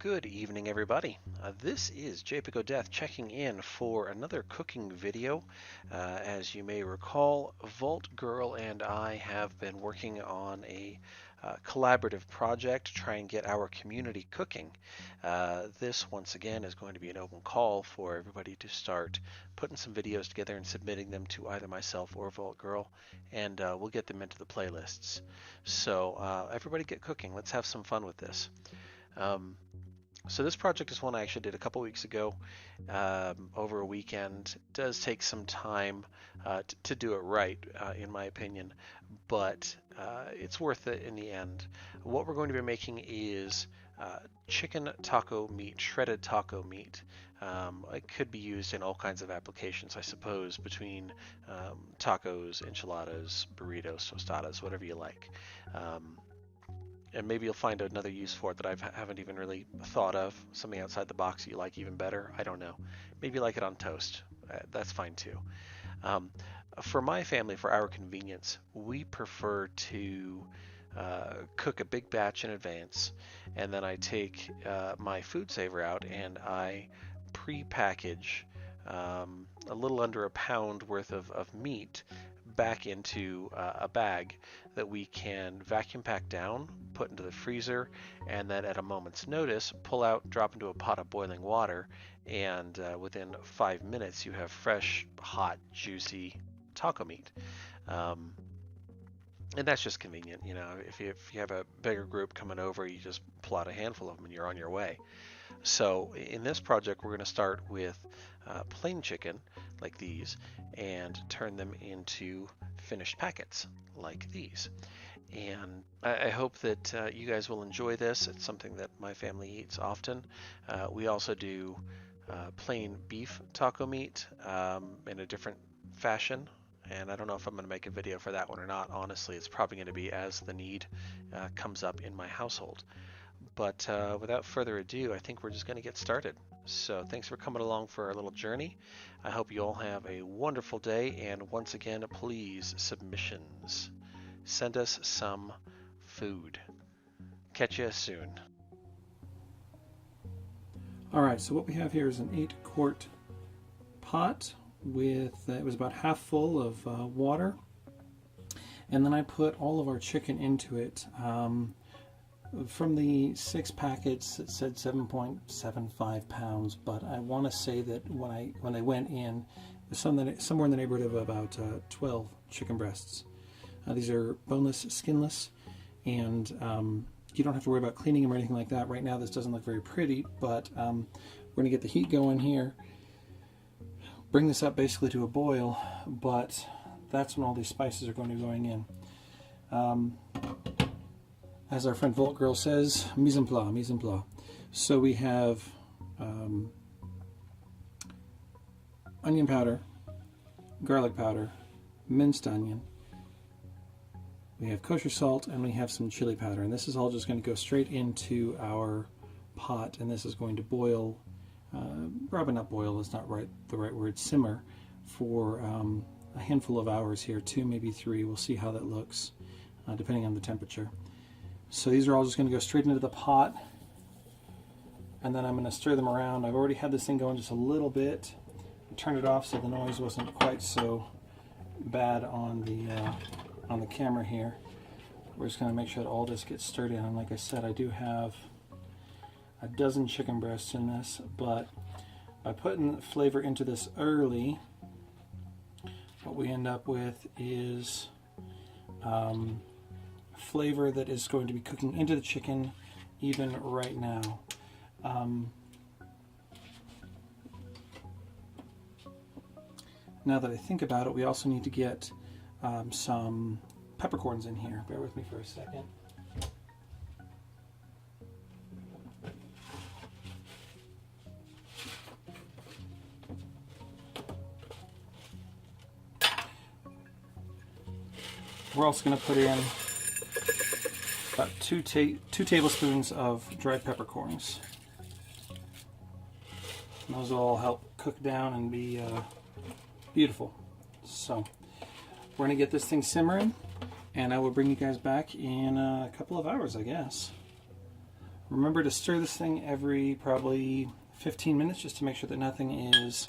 Good evening, everybody. This is Japic Death checking in for another cooking video. As you may recall, Vault Girl and I have been working on a collaborative project to try and get our community cooking. This, once again, is going to be an open call for everybody to start putting some videos together and submitting them to either myself or Vault Girl, and we'll get them into the playlists. So everybody get cooking. Let's have some fun with this. So this project is one I actually did a couple weeks ago over a weekend. It does take some time to do it right, in my opinion, but it's worth it in the end. What we're going to be making is chicken taco meat, shredded taco meat. It could be used in all kinds of applications, I suppose, between tacos, enchiladas, burritos, tostadas, whatever you like. And maybe you'll find another use for it that I haven't even really thought of, something outside the box that you like even better. I don't know. Maybe you like it on toast. That's fine too. For my family, for our convenience, we prefer to cook a big batch in advance, and then I take my food saver out and I pre-package a little under a pound worth of meat back into a bag that we can vacuum pack down, put into the freezer, and then at a moment's notice pull out, drop into a pot of boiling water, and within 5 minutes you have fresh, hot, juicy taco meat. And that's just convenient, you know. If you have a bigger group coming over, you just pull out a handful of them and you're on your way. So in this project, we're going to start with plain chicken like these and turn them into finished packets like these. And I hope that you guys will enjoy this. It's something that my family eats often. We also do plain beef taco meat in a different fashion. And I don't know if I'm going to make a video for that one or not. Honestly, it's probably going to be as the need comes up in my household. But without further ado, I think we're just going to get started. So thanks for coming along for our little journey. I hope you all have a wonderful day. And once again, please, submissions. Send us some food. Catch you soon. All right, so what we have here is an 8-quart pot with, it was about half full of water. And then I put all of our chicken into it. From the 6 packets, it said 7.75 pounds, but I want to say that when I went in, it was somewhere in the neighborhood of about 12 chicken breasts. These are boneless, skinless, and you don't have to worry about cleaning them or anything like that. Right now, this doesn't look very pretty, but we're going to get the heat going here. Bring this up basically to a boil, but that's when all these spices are going to be going in. As our friend Vault Girl says, mise en place, mise en place. So we have onion powder, garlic powder, minced onion. We have kosher salt, and we have some chili powder. And this is all just going to go straight into our pot, and this is going to boil, probably not boil, is not the right word, simmer for a handful of hours here, 2, maybe 3. We'll see how that looks, depending on the temperature. So these are all just going to go straight into the pot, and then I'm going to stir them around. I've already had this thing going just a little bit. I turned it off so the noise wasn't quite so bad on the camera here. We're just going to make sure that all this gets stirred in. And like I said, I do have a dozen chicken breasts in this, but by putting flavor into this early, what we end up with is flavor that is going to be cooking into the chicken even right now. Now that I think about it, we also need to get some peppercorns in here. Bear with me for a second. We're also going to put in about 2 tablespoons of dried peppercorns. And those will all help cook down and be beautiful. So we're going to get this thing simmering, and I will bring you guys back in a couple of hours, I guess. Remember to stir this thing every probably 15 minutes just to make sure that nothing is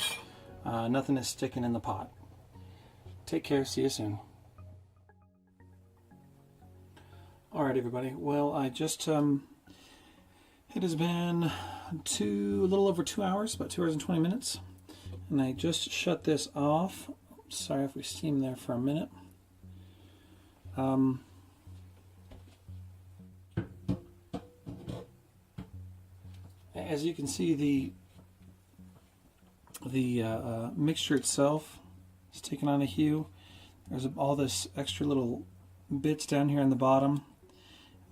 sticking in the pot. Take care. See you soon. Alright everybody, well I just, it has been a little over 2 hours, about 2 hours and 20 minutes, and I just shut this off. Sorry if we steam there for a minute. As you can see, the mixture itself is taking on a hue. There's all this extra little bits down here on the bottom.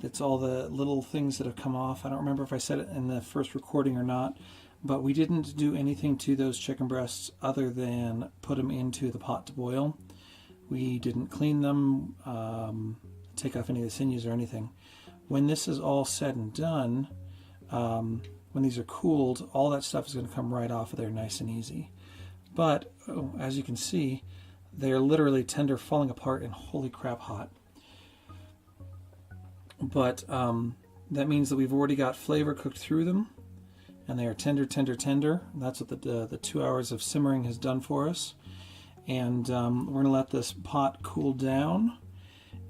That's all the little things that have come off. I don't remember if I said it in the first recording or not, but we didn't do anything to those chicken breasts other than put them into the pot to boil. We didn't clean them, take off any of the sinews or anything. When this is all said and done, when these are cooled, all that stuff is going to come right off of there nice and easy. But, as you can see, they're literally tender, falling apart, and holy crap hot. But that means that we've already got flavor cooked through them, and they are tender, tender, tender. That's what the 2 hours of simmering has done for us. And we're going to let this pot cool down,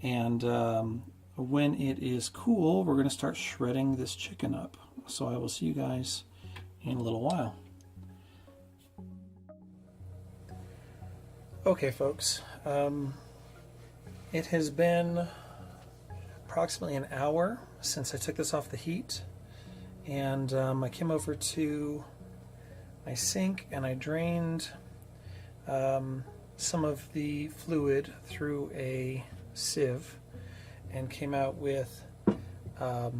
and when it is cool, we're going to start shredding this chicken up. So I will see you guys in a little while. Okay folks, it has been approximately an hour since I took this off the heat, and I came over to my sink and I drained some of the fluid through a sieve and came out with I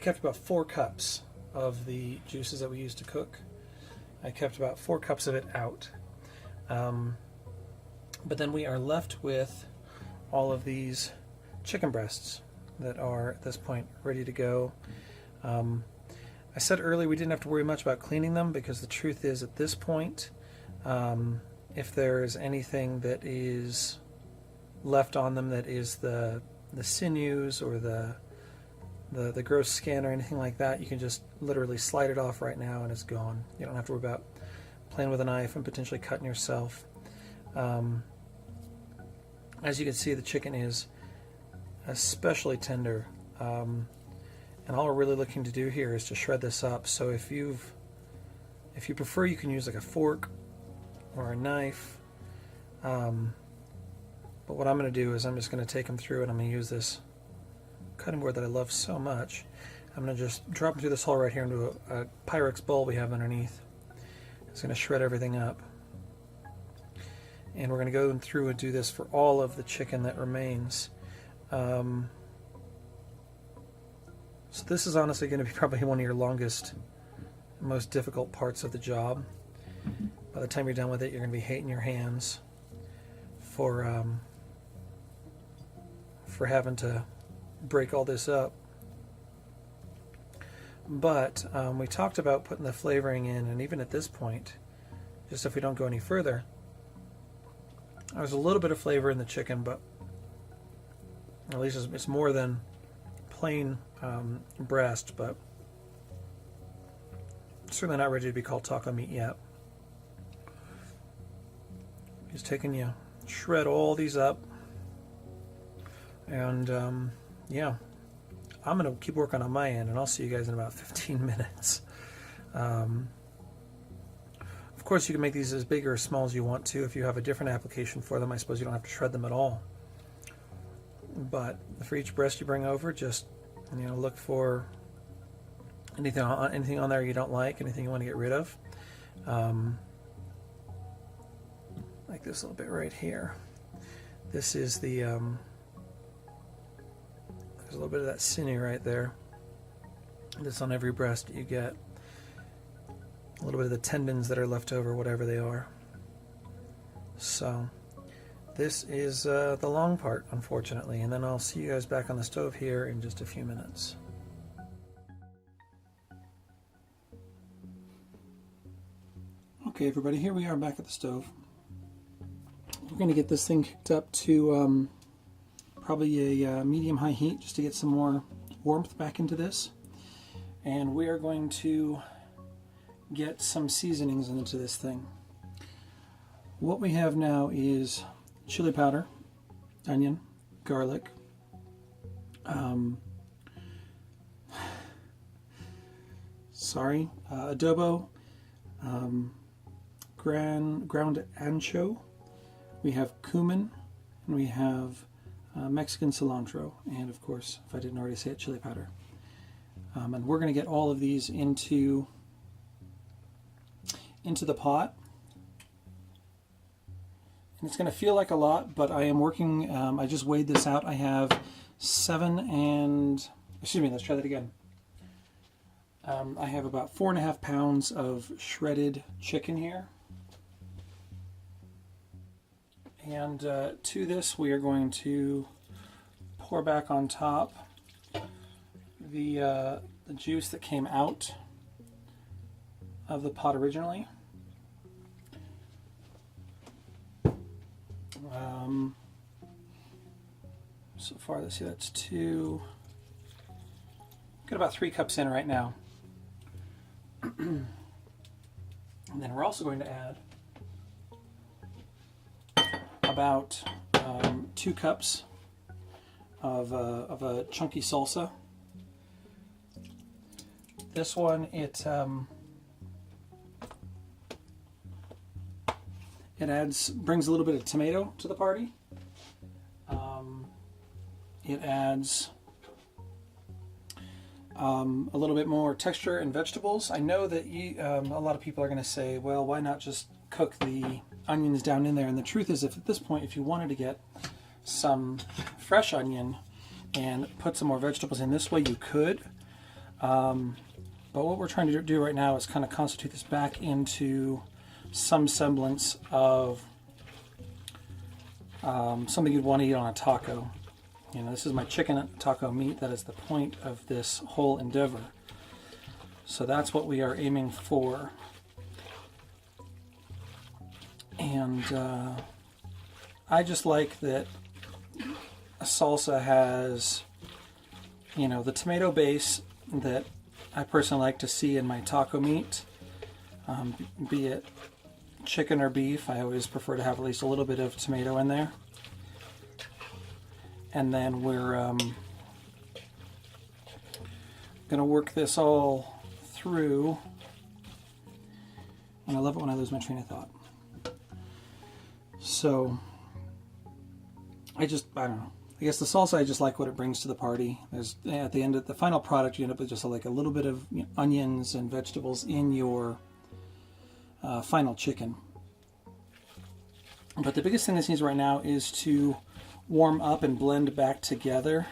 kept about 4 cups of the juices that we used to cook. I kept about 4 cups of it out, but then we are left with all of these chicken breasts that are at this point ready to go. I said earlier we didn't have to worry much about cleaning them, because the truth is at this point, if there's anything that is left on them that is the sinews or the gross skin or anything like that, you can just literally slide it off right now and it's gone. You don't have to worry about playing with a knife and potentially cutting yourself. As you can see, the chicken is especially tender, and all we're really looking to do here is to shred this up. So if you prefer, you can use like a fork or a knife, but what I'm going to do is I'm just going to take them through, and I'm going to use this cutting board that I love so much. I'm going to just drop them through this hole right here into a Pyrex bowl we have underneath. It's going to shred everything up, and we're going to go through and do this for all of the chicken that remains. So this is honestly going to be probably one of your longest, most difficult parts of the job. By the time you're done with it, you're going to be hating your hands for having to break all this up. But we talked about putting the flavoring in, and even at this point, just if we don't go any further, there's a little bit of flavor in the chicken, but at least it's more than plain breast, but certainly not ready to be called taco meat yet. Just taking you shred all these up, and yeah, I'm gonna keep working on my end, and I'll see you guys in about 15 minutes. Of course, you can make these as big or as small as you want to. If you have a different application for them, I suppose you don't have to shred them at all. But for each breast you bring over, just look for anything on there you don't like, anything you want to get rid of. Like this little bit right here. This is the there's a little bit of that sinew right there. That's on every breast that you get. A little bit of the tendons that are left over, whatever they are. So this is the long part, unfortunately, and then I'll see you guys back on the stove here in just a few minutes. Okay, everybody, here we are back at the stove. We're going to get this thing cooked up to probably a medium-high heat just to get some more warmth back into this. and we are going to get some seasonings into this thing. What we have now is chili powder, onion, garlic, adobo, ground ancho, we have cumin, and we have Mexican cilantro, and of course, if I didn't already say it, chili powder. And we're going to get all of these into the pot. And it's going to feel like a lot, but I am working, I just weighed this out. I have let's try that again. I have about 4.5 pounds of shredded chicken here. And to this, we are going to pour back on top the juice that came out of the pot originally. So far, let's see, that's 2. Got about 3 cups in right now. And then we're also going to add about 2 cups of a chunky salsa. This one, it brings a little bit of tomato to the party. It adds a little bit more texture and vegetables. I know that a lot of people are going to say, well, why not just cook the onions down in there? And the truth is, if at this point, if you wanted to get some fresh onion and put some more vegetables in this way, you could. But what we're trying to do right now is kind of constitute this back into some semblance of something you'd want to eat on a taco. You know, this is my chicken taco meat. That is the point of this whole endeavor. So that's what we are aiming for. And I just like that a salsa has, you know, the tomato base that I personally like to see in my taco meat, be it chicken or beef. I always prefer to have at least a little bit of tomato in there. And then we're going to work this all through. And I love it when I lose my train of thought. So, I don't know. I guess the salsa, I just like what it brings to the party. There's, at the end of the final product, you end up with just like a little bit of onions and vegetables in your final chicken. But the biggest thing this needs right now is to warm up and blend back together,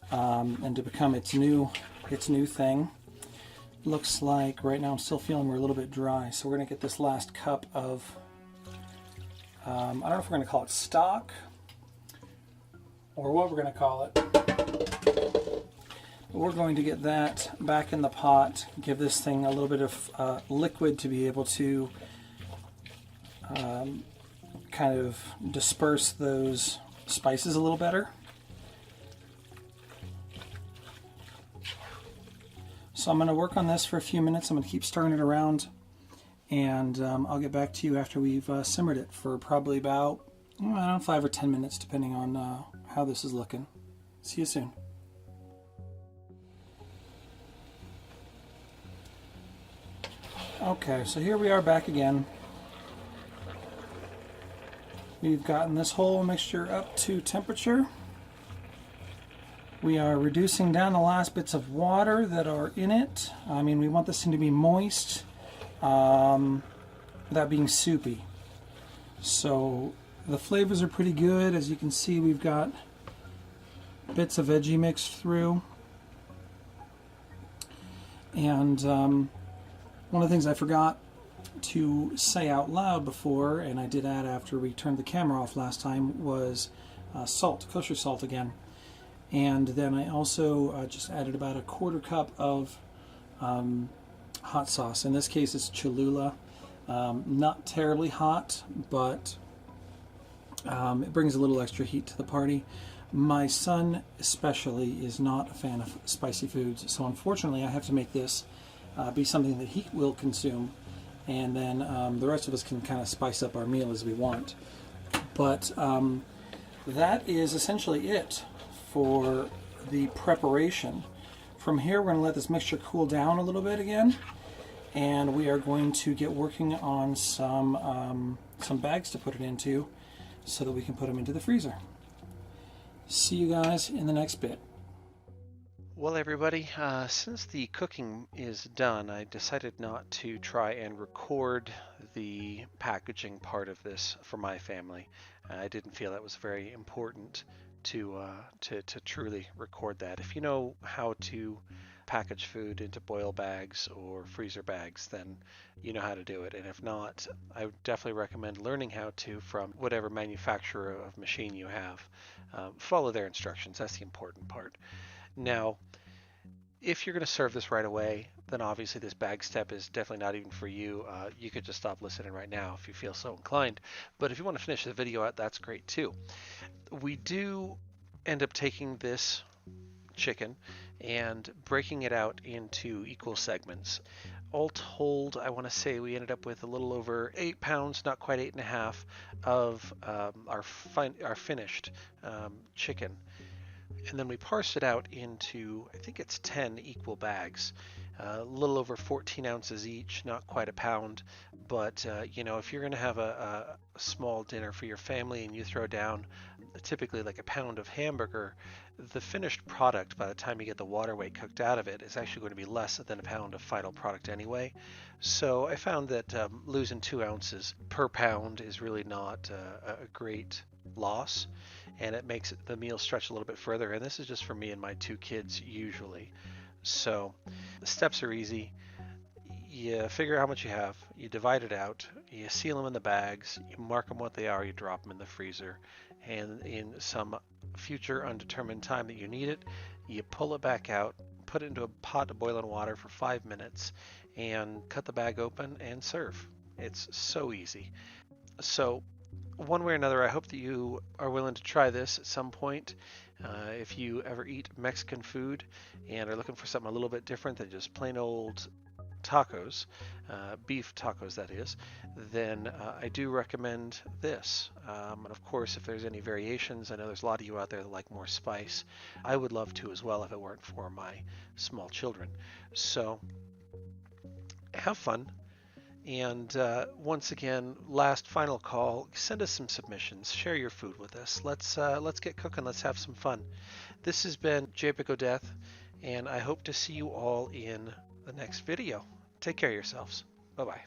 and to become its new thing. Looks like right now I'm still feeling we're a little bit dry, so we're going to get this last cup of, I don't know if we're going to call it stock or what we're going to call it. But we're going to get that back in the pot, give this thing a little bit of liquid to be able to kind of disperse those spices a little better. So I'm going to work on this for a few minutes. I'm going to keep stirring it around, and I'll get back to you after we've simmered it for probably about, I don't know, 5 or 10 minutes, depending on how this is looking. See you soon. Okay, so here we are back again. We've gotten this whole mixture up to temperature. We are reducing down the last bits of water that are in it. I mean, we want this thing to be moist without being soupy. So the flavors are pretty good. As you can see, we've got bits of veggie mixed through. And one of the things I forgot to say out loud before, and I did add after we turned the camera off last time, was salt, kosher salt again. And then I also just added about a 1/4 cup of hot sauce. In this case, it's Cholula. Not terribly hot, but it brings a little extra heat to the party. My son especially is not a fan of spicy foods, so unfortunately I have to make this be something that he will consume, and then the rest of us can kind of spice up our meal as we want. But that is essentially it for the preparation. From here, we're going to let this mixture cool down a little bit again, and we are going to get working on some bags to put it into so that we can put them into the freezer. See you guys in the next bit. Well, everybody, since the cooking is done, I decided not to try and record the packaging part of this for my family. I didn't feel that was very important to truly record that. If you know how to package food into boil bags or freezer bags, then you know how to do it. And if not, I would definitely recommend learning how to from whatever manufacturer of machine you have. Follow their instructions. That's the important part. Now, if you're going to serve this right away, then obviously this bag step is definitely not even for you. You could just stop listening right now if you feel so inclined. But if you want to finish the video out, that's great too. We do end up taking this chicken and breaking it out into equal segments. All told, I want to say we ended up with a little over 8 pounds, not quite 8.5, of our finished chicken. And then we parsed it out into, I think it's 10 equal bags, a little over 14 ounces each, not quite a pound. But, you know, if you're going to have a small dinner for your family and you throw down typically like a pound of hamburger, the finished product, by the time you get the water weight cooked out of it, is actually going to be less than a pound of final product anyway. So I found that losing 2 ounces per pound is really not a great loss, and it makes the meal stretch a little bit further. And this is just for me and my 2 kids usually. So the steps are easy. You figure out how much you have, you divide it out, you seal them in the bags, you mark them what they are, you drop them in the freezer, and in some future undetermined time that you need it, you pull it back out, put it into a pot of boiling water for 5 minutes, and cut the bag open and serve. It's so easy. So one way or another, I hope that you are willing to try this at some point. If you ever eat Mexican food and are looking for something a little bit different than just plain old tacos, beef tacos that is, then I do recommend this. And of course, if there's any variations, I know there's a lot of you out there that like more spice. I would love to as well if it weren't for my small children. So have fun. And once again, last final call, send us some submissions, share your food with us. Let's get cooking, let's have some fun. This has been Japic Death, and I hope to see you all in the next video. Take care of yourselves. Bye-bye.